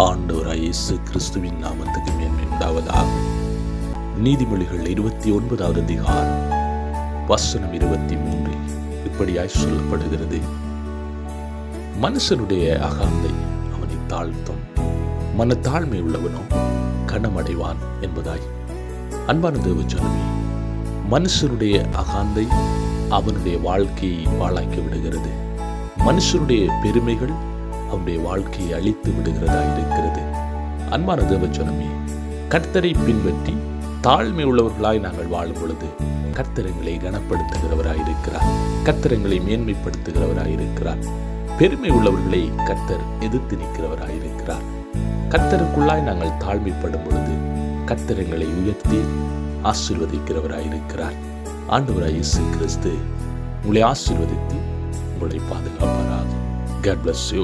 ஆண்டவராய் இயேசு கிறிஸ்துவின் நாமத்துக்கு மேன்மை உண்டாவதாக. நீதிமொழிகள் 29வது அதிகாரம் வசனம் 23 இப்படியாய் சொல்லப்படுகிறது: மனுஷனுடைய அகந்தை அவனை தாழ்த்தும், மனத்தாழ்மை உள்ளவனோ கனமடைவான் என்பதாய். அன்பான தேவ ஜனமே, மனுஷனுடைய அகந்தை அவனுடைய வாழ்க்கையை பாழாக்கி விடுகிறது. மனுஷனுடைய பெருமைகள் அவனுடைய வாழ்க்கையை அழித்து விடுகிறதா இருக்கிறது. அன்பான தேவ ஜனமே, கர்த்தரை பின்பற்றி தாழ்மை உள்ளவர்களாய் நாங்கள் வாழும் பொழுது கர்த்தர் எங்களை கனப்படுத்துகிறவராயிருக்கிறார், கர்த்தர் எங்களை மேன்மைப்படுத்துகிறவராயிருக்கிறார். பெருமை உள்ளவர்களை கர்த்தர் எதிர்த்து நிற்கிறவராயிருக்கிறார். கர்த்தருக்குள்ளாய் நாங்கள் தாழ்மைப்படும் பொழுது கர்த்தர் எங்களை உயர்த்தி ஆசீர்வதிக்கிறவராயிருக்கிறார். ஆண்டவராய் இயேசு கிறிஸ்து உங்களை ஆசீர்வதித்து உங்களை பாதுகாப்பாராக. God bless you.